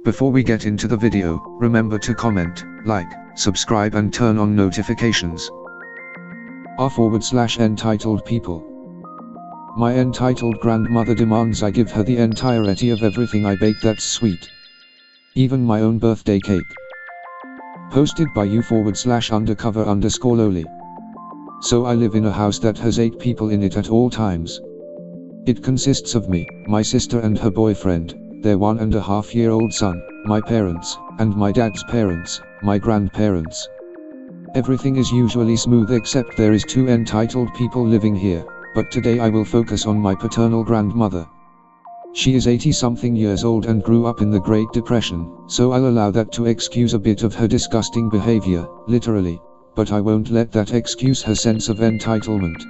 Before we get into the video, remember to comment, like, subscribe and turn on notifications. r/entitled people. My entitled grandmother demands I give her the entirety of everything I bake that's sweet. Even my own birthday cake. Posted by u/undercover_loli. So I live in a house that has 8 people in it at all times. It consists of me, my sister and her boyfriend, their 1.5-year-old son, my parents, and my dad's parents, my grandparents. Everything is usually smooth except there is 2 entitled people living here, but today I will focus on my paternal grandmother. She is 80-something years old and grew up in the Great Depression, so I'll allow that to excuse a bit of her disgusting behavior, literally, but I won't let that excuse her sense of entitlement.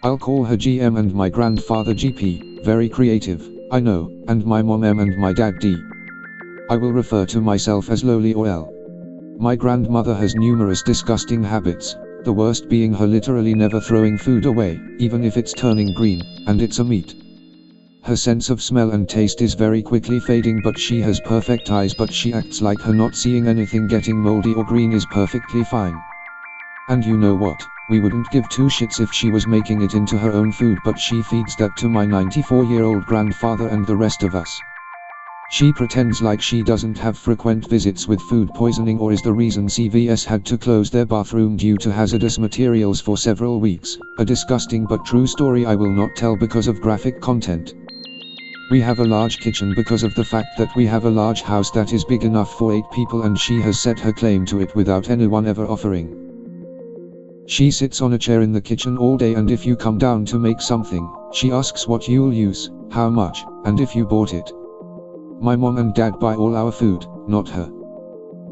I'll call her GM and my grandfather GP, very creative, I know, and my mom M and my dad D. I will refer to myself as Loli or L. My grandmother has numerous disgusting habits, the worst being her literally never throwing food away, even if it's turning green, and it's a meat. Her sense of smell and taste is very quickly fading, but she has perfect eyes, but she acts like her not seeing anything getting moldy or green is perfectly fine. And you know what, we wouldn't give 2 shits if she was making it into her own food, but she feeds that to my 94-year-old grandfather and the rest of us. She pretends like she doesn't have frequent visits with food poisoning or is the reason CVS had to close their bathroom due to hazardous materials for several weeks, a disgusting but true story I will not tell because of graphic content. We have a large kitchen because of the fact that we have a large house that is big enough for 8 people, and she has set her claim to it without anyone ever offering. She sits on a chair in the kitchen all day, and if you come down to make something, she asks what you'll use, how much, and if you bought it. My mom and dad buy all our food, not her.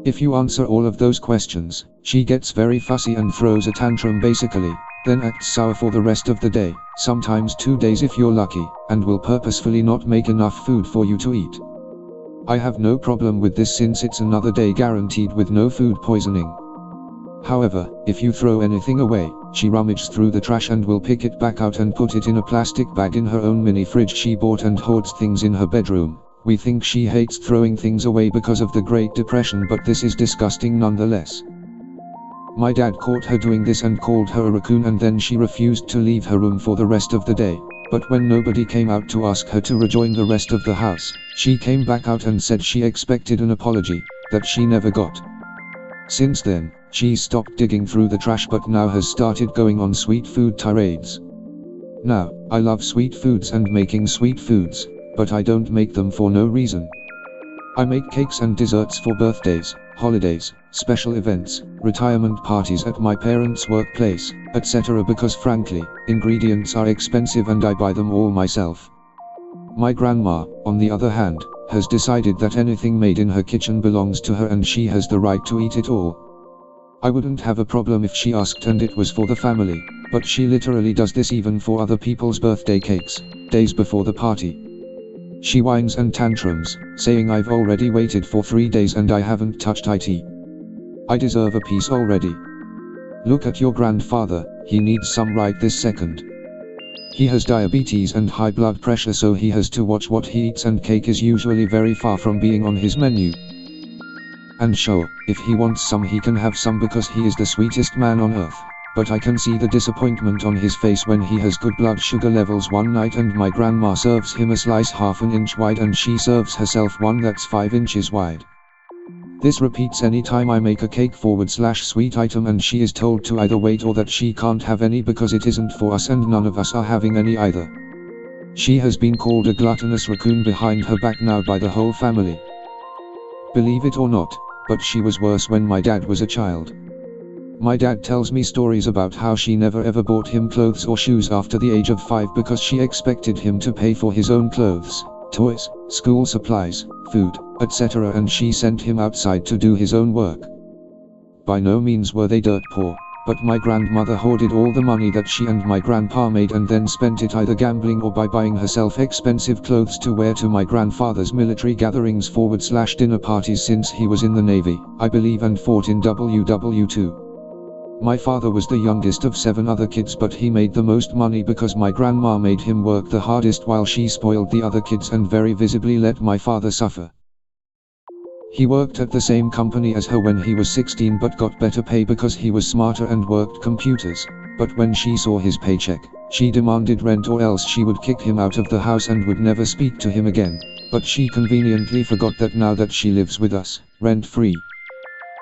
If you answer all of those questions, she gets very fussy and throws a tantrum basically, then acts sour for the rest of the day, sometimes 2 days if you're lucky, and will purposefully not make enough food for you to eat. I have no problem with this since it's another day guaranteed with no food poisoning. However, if you throw anything away, she rummages through the trash and will pick it back out and put it in a plastic bag in her own mini fridge she bought and hoards things in her bedroom. We think she hates throwing things away because of the Great Depression, but this is disgusting nonetheless. My dad caught her doing this and called her a raccoon, and then she refused to leave her room for the rest of the day, but when nobody came out to ask her to rejoin the rest of the house, she came back out and said she expected an apology, that she never got. Since then, she's stopped digging through the trash but now has started going on sweet food tirades. Now, I love sweet foods and making sweet foods, but I don't make them for no reason. I make cakes and desserts for birthdays, holidays, special events, retirement parties at my parents' workplace, etc. because frankly, ingredients are expensive and I buy them all myself. My grandma, on the other hand, has decided that anything made in her kitchen belongs to her and she has the right to eat it all. I wouldn't have a problem if she asked and it was for the family, but she literally does this even for other people's birthday cakes, days before the party. She whines and tantrums, saying I've already waited for 3 days and I haven't touched it. I deserve a piece already. Look at your grandfather, he needs some right this second. He has diabetes and high blood pressure, so he has to watch what he eats, and cake is usually very far from being on his menu. And sure, if he wants some he can have some because he is the sweetest man on earth. But I can see the disappointment on his face when he has good blood sugar levels one night and my grandma serves him a slice half an inch wide and she serves herself one that's 5 inches wide. This repeats any time I make a cake /sweet item and she is told to either wait or that she can't have any because it isn't for us and none of us are having any either. She has been called a gluttonous raccoon behind her back now by the whole family. Believe it or not, but she was worse when my dad was a child. My dad tells me stories about how she never ever bought him clothes or shoes after the age of 5 because she expected him to pay for his own clothes, toys, school supplies, food, etc. and she sent him outside to do his own work. By no means were they dirt poor, but my grandmother hoarded all the money that she and my grandpa made and then spent it either gambling or by buying herself expensive clothes to wear to my grandfather's military gatherings /dinner parties since he was in the Navy, I believe, and fought in WW2. My father was the youngest of 7 other kids, but he made the most money because my grandma made him work the hardest while she spoiled the other kids and very visibly let my father suffer. He worked at the same company as her when he was 16 but got better pay because he was smarter and worked computers. But when she saw his paycheck, she demanded rent or else she would kick him out of the house and would never speak to him again. But she conveniently forgot that now that she lives with us, rent-free.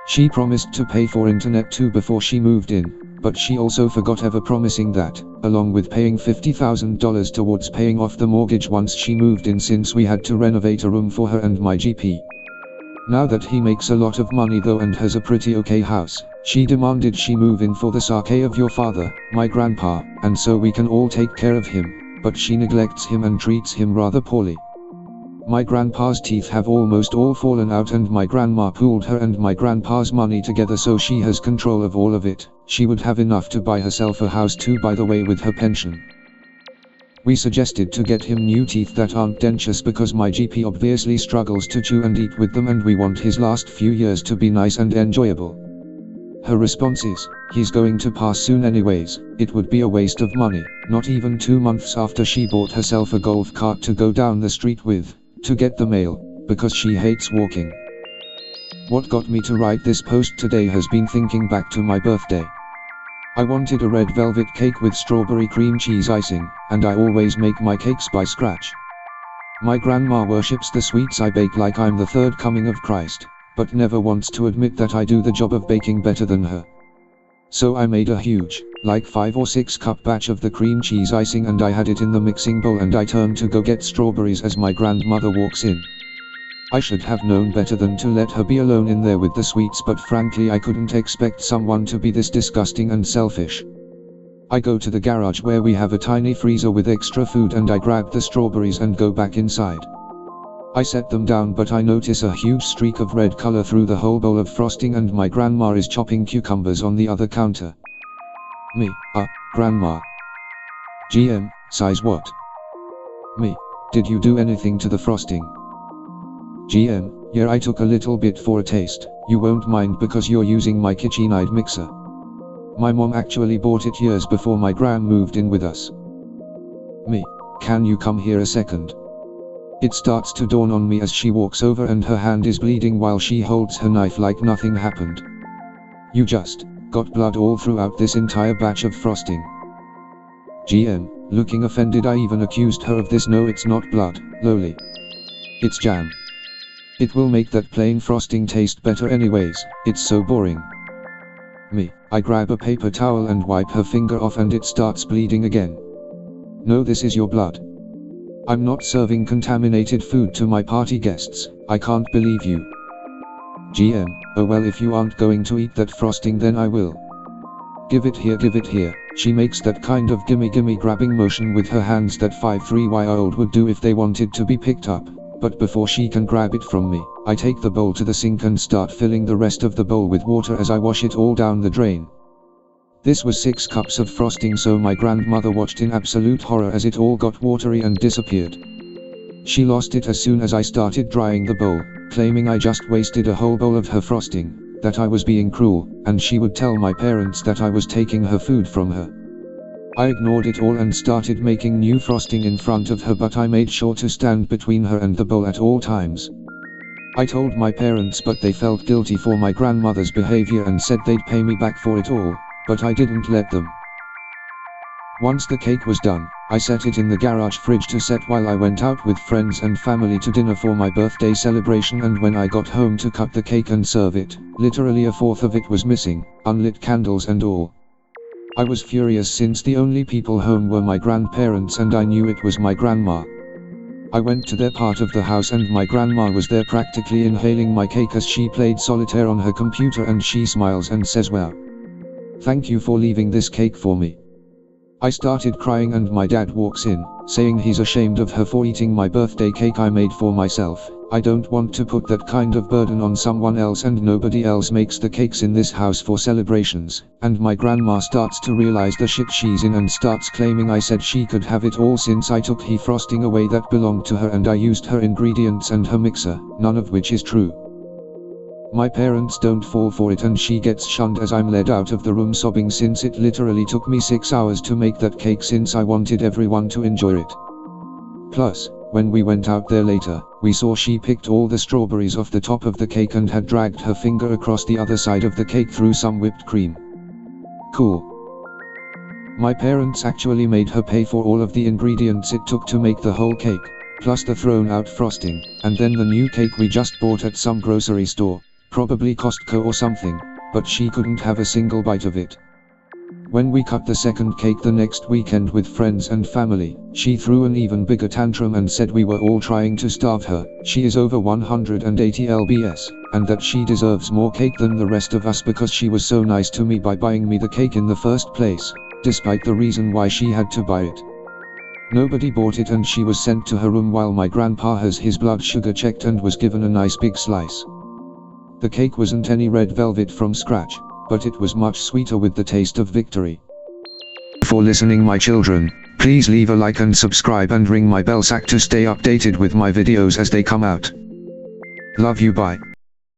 She promised to pay for internet too before she moved in, but she also forgot ever promising that, along with paying $50,000 towards paying off the mortgage once she moved in since we had to renovate a room for her and my GP. Now that he makes a lot of money though and has a pretty okay house, she demanded she move in for the sake of your father, my grandpa, and so we can all take care of him, but she neglects him and treats him rather poorly. My grandpa's teeth have almost all fallen out and my grandma pooled her and my grandpa's money together so she has control of all of it. She would have enough to buy herself a house too by the way with her pension. We suggested to get him new teeth that aren't dentures because my GP obviously struggles to chew and eat with them and we want his last few years to be nice and enjoyable. Her response is, he's going to pass soon anyways, it would be a waste of money, not even 2 months after she bought herself a golf cart to go down the street with, to get the mail, because she hates walking. What got me to write this post today has been thinking back to my birthday. I wanted a red velvet cake with strawberry cream cheese icing, and I always make my cakes by scratch. My grandma worships the sweets I bake like I'm the third coming of Christ, but never wants to admit that I do the job of baking better than her. So I made a huge, like 5 or 6 cup batch of the cream cheese icing and I had it in the mixing bowl and I turned to go get strawberries as my grandmother walks in. I should have known better than to let her be alone in there with the sweets, but frankly I couldn't expect someone to be this disgusting and selfish. I go to the garage where we have a tiny freezer with extra food and I grab the strawberries and go back inside. I set them down but I notice a huge streak of red color through the whole bowl of frosting and my grandma is chopping cucumbers on the other counter. Me, grandma. GM, size what? Me, did you do anything to the frosting? GM, yeah, I took a little bit for a taste. You won't mind because you're using my KitchenAid mixer. My mom actually bought it years before my gram moved in with us. Me, can you come here a second? It starts to dawn on me as she walks over and her hand is bleeding while she holds her knife like nothing happened. You just got blood all throughout this entire batch of frosting. GM, looking offended, I even accused her of this. No, it's not blood, loli. It's jam. It will make that plain frosting taste better anyways, it's so boring. Me, I grab a paper towel and wipe her finger off and it starts bleeding again. No, this is your blood. I'm not serving contaminated food to my party guests, I can't believe you. GM, oh well, if you aren't going to eat that frosting then I will. Give it here, give it here. She makes that kind of gimme grabbing motion with her hands that 5-3-year-old would do if they wanted to be picked up. But before she can grab it from me, I take the bowl to the sink and start filling the rest of the bowl with water as I wash it all down the drain. This was 6 cups of frosting, so my grandmother watched in absolute horror as it all got watery and disappeared. She lost it as soon as I started drying the bowl, claiming I just wasted a whole bowl of her frosting, that I was being cruel, and she would tell my parents that I was taking her food from her. I ignored it all and started making new frosting in front of her, but I made sure to stand between her and the bowl at all times. I told my parents, but they felt guilty for my grandmother's behavior and said they'd pay me back for it all, but I didn't let them. Once the cake was done, I set it in the garage fridge to set while I went out with friends and family to dinner for my birthday celebration, and when I got home to cut the cake and serve it, literally 1/4 of it was missing, unlit candles and all. I was furious since the only people home were my grandparents and I knew it was my grandma. I went to their part of the house and my grandma was there practically inhaling my cake as she played solitaire on her computer, and she smiles and says, "Wow. Thank you for leaving this cake for me." I started crying and my dad walks in, saying he's ashamed of her for eating my birthday cake I made for myself. I don't want to put that kind of burden on someone else, and nobody else makes the cakes in this house for celebrations. And my grandma starts to realize the shit she's in and starts claiming I said she could have it all since I took her frosting away that belonged to her and I used her ingredients and her mixer, none of which is true. My parents don't fall for it and she gets shunned as I'm led out of the room sobbing, since it literally took me 6 hours to make that cake since I wanted everyone to enjoy it. Plus, When we went out there later, we saw she picked all the strawberries off the top of the cake and had dragged her finger across the other side of the cake through some whipped cream. Cool. My parents actually made her pay for all of the ingredients it took to make the whole cake, plus the thrown out frosting, and then the new cake we just bought at some grocery store, probably Costco or something, but she couldn't have a single bite of it. When we cut the second cake the next weekend with friends and family, she threw an even bigger tantrum and said we were all trying to starve her, she is over 180 lbs, and that she deserves more cake than the rest of us because she was so nice to me by buying me the cake in the first place, despite the reason why she had to buy it. Nobody bought it and she was sent to her room while my grandpa has his blood sugar checked and was given a nice big slice. The cake wasn't any red velvet from scratch, but it was much sweeter with the taste of victory. For listening, my children, please leave a like and subscribe and ring my bell sack to stay updated with my videos as they come out. Love you, bye.